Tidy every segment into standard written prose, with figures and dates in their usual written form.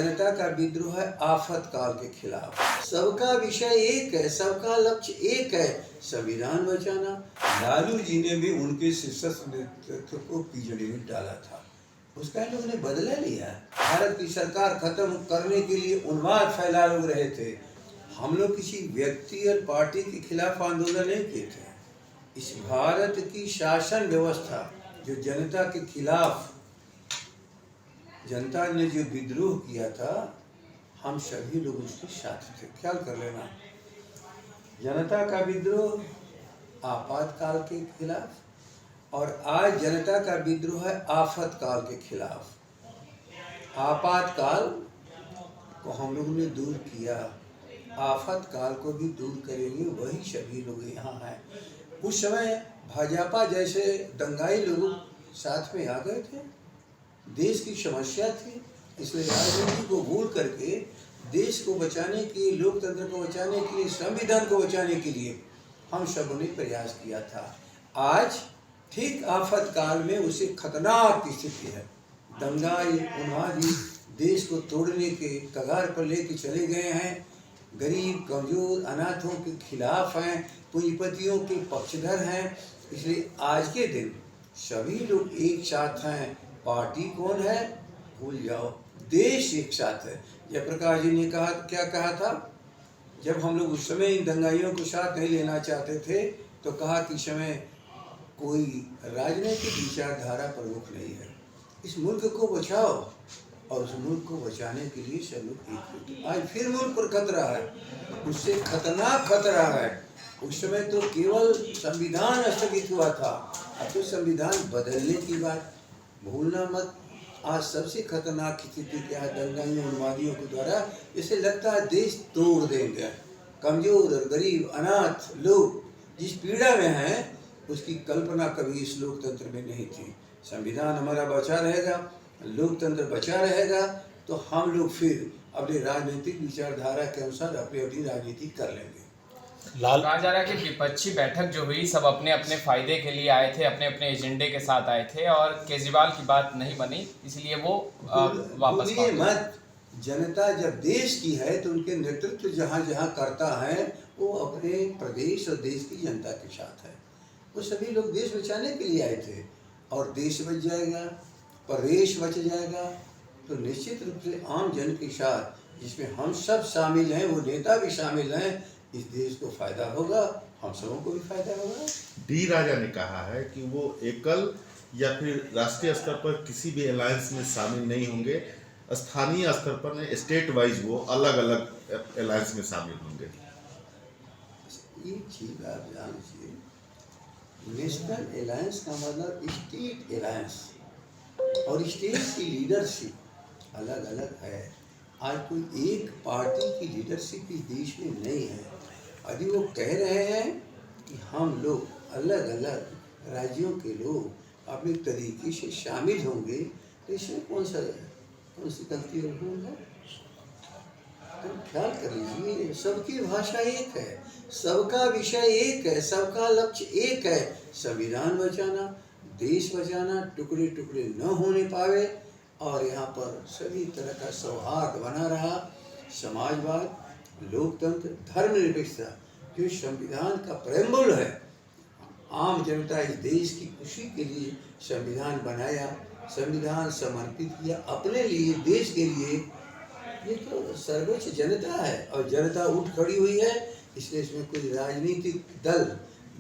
जनता का विद्रोह है आफत काल के खिलाफ। सबका विषय एक है, सबका लक्ष्य एक है, संविधान बचाना। लालू जी ने भी उनके शीर्षस्थ नेतृत्व को पीछड़ी में डाला था, उसका इन लोगों ने बदला लिया। भारत की सरकार खत्म करने के लिए उन्माद फैला लोग रहे थे। हम लोग किसी व्यक्ति और पार्टी के खिलाफ आंदोलन नहीं किए थे। इस भारत की शासन व्यवस्था जो जनता के खिलाफ, जनता ने जो विद्रोह किया था, हम सभी लोग उसके साथ थे। ख्याल कर लेना, जनता का विद्रोह आपातकाल के खिलाफ, और आज जनता का विद्रोह है आफत काल के खिलाफ। आपातकाल को हम लोगों ने दूर किया, आफत काल को भी दूर करेंगे, वही सभी लोग यहाँ हैं। उस समय भाजपा जैसे दंगाई लोग साथ में आ गए थे, देश की समस्या थी, इसलिए राजनीति को भूल करके देश को बचाने के लिए, लोकतंत्र को बचाने के लिए, संविधान को बचाने के लिए हम सबों ने प्रयास किया था। आज ठीक आफत काल में उसे खतरनाक स्थिति है। दंगाई उन्मादी देश को तोड़ने के कगार पर लेके चले गए हैं, गरीब कमजोर अनाथों के खिलाफ हैं, पूंजीपतियों के पक्षधर हैं। इसलिए आज के दिन सभी लोग एक साथ हैं। पार्टी कौन है भूल जाओ, देश एक साथ है। जयप्रकाश जी ने कहा, क्या कहा था, जब हम लोग उस समय इन दंगाइयों को साथ नहीं लेना चाहते थे तो कहा कि इस समय कोई राजनीतिक विचारधारा प्रमुख नहीं है, इस मुल्क को बचाओ, और उस मुल्क को बचाने के लिए सब लोग एक। आज फिर मुल्क पर खतरा है, उससे खतरनाक खतरा है। उस समय तो केवल संविधान स्थगित हुआ था, अब तो संविधान बदलने की बात भूलना मत। आज सबसे खतरनाक स्थिति क्या है, दंगाइयों उन्मादियों के द्वारा। इसे लगता है देश तोड़ देंगे। कमजोर और गरीब अनाथ लोग जिस पीड़ा में हैं, उसकी कल्पना कभी इस लोकतंत्र में नहीं थी। संविधान हमारा बचा रहेगा, लोकतंत्र बचा रहेगा, तो हम लोग फिर अपने राजनीतिक विचारधारा के अनुसार अपनी राजनीति कर लेंगे। कहा जा रहा है कि विपक्षी बैठक जो हुई सब अपने अपने फायदे के लिए आए थे, अपने अपने एजेंडे के साथ आए थे, और केजरीवाल की बात नहीं बनी, इसलिए वो वापस मत। जनता जब देश की है तो उनके नेतृत्व जहाँ जहाँ करता है वो अपने प्रदेश और देश की जनता के साथ है। वो सभी लोग देश बचाने के लिए आए थे, और देश बच जाएगा, प्रदेश बच जाएगा, तो निश्चित रूप से आम जन के साथ, जिसमें हम सब शामिल हैं, वो नेता भी शामिल हैं, इस देश को फायदा होगा, हम सबों को भी फायदा होगा। डी राजा ने कहा है कि वो एकल या फिर राष्ट्रीय स्तर पर किसी भी अलायंस में शामिल नहीं होंगे, स्थानीय स्तर पर स्टेट वाइज वो अलग अलग अलायंस में शामिल होंगे। एक चीज आप जान लीजिए, नेशनल अलायंस का मतलब स्टेट अलायंस, और स्टेट की लीडरशिप अलग अलग है। आज कोई एक पार्टी की लीडरशिप इस देश में नहीं है। यदि वो कह रहे हैं कि हम लोग अलग अलग राज्यों के लोग अपने तरीके से शामिल होंगे, तो इसमें कौन सी गलती है? तो ख्याल कर लीजिए, सबकी भाषा एक है, सबका विषय एक है, सबका लक्ष्य एक है, संविधान बचाना, देश बचाना, टुकड़े टुकड़े न होने पावे, और यहाँ पर सभी तरह का सौहार्द बना रहा। समाजवाद, लोकतंत्र, धर्मनिरपेक्षता, जो संविधान का प्रेम्बल है। आम जनता इस देश की खुशी के लिए संविधान बनाया, संविधान समर्पित किया अपने लिए, देश के लिए। ये तो सर्वोच्च जनता है, और जनता उठ खड़ी हुई है। इसलिए इसमें कोई राजनीतिक दल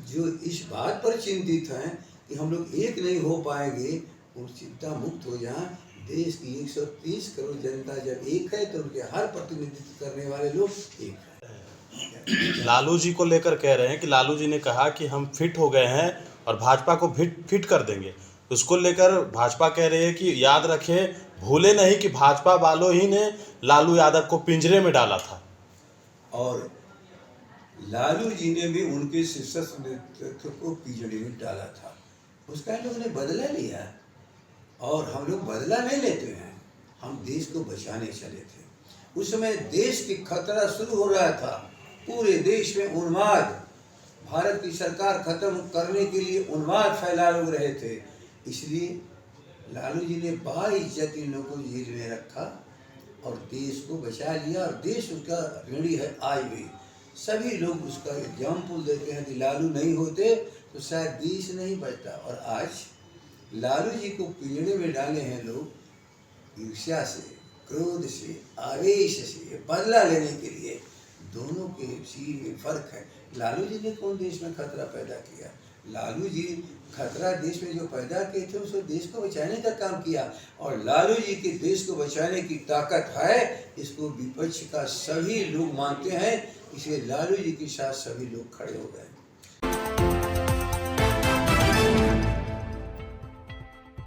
जो इस बात पर चिंतित हैं कि हम लोग एक नहीं हो पाएंगे, वो चिंता मुक्त हो जाएं। देश की 130 करोड़ जनता जब एक है, तो उनके हर प्रतिनिधित्व करने वाले लोग एक हैं। लालू जी को लेकर कह रहे हैं कि लालू जी ने कहा कि हम फिट हो गए हैं और भाजपा को फिट कर देंगे। उसको लेकर भाजपा कह रही है कि याद रखें, भूले नहीं कि भाजपा वालों ही ने लालू यादव को पिंजरे में डाला था, और लालू जी ने भी उनके शीर्षस्थ नेतृत्व को पिंजरे में डाला था। उसका इन लोगों ने बदला लिया, और हम लोग बदला नहीं लेते हैं, हम देश को बचाने चले थे। उस समय देश की खतरा शुरू हो रहा था, पूरे देश में उन्माद, भारत की सरकार खत्म करने के लिए उन्माद फैला लोग रहे थे। इसलिए लालू जी ने बाइज्जत इन लोगों को जेल में रखा, और देश को बचा लिया, और देश उसका ऋणी है आज भी। सभी लोग उसका एग्जाम्पल देते हैं कि लालू नहीं होते तो शायद देश नहीं बचता। और आज लालू जी को पिंजड़े में डाले हैं लोग ईर्ष्या से, क्रोध से, आवेश से, बदला लेने के लिए। दोनों के चीज में फर्क है। लालू जी ने कौन देश में खतरा पैदा किया? लालू जी खतरा देश में जो पैदा किए थे उसको देश को बचाने का काम किया, और लालू जी के देश को बचाने की ताकत है, इसको विपक्ष का सभी लोग मानते हैं। इसलिए लालू जी के साथ सभी लोग खड़े हो गए।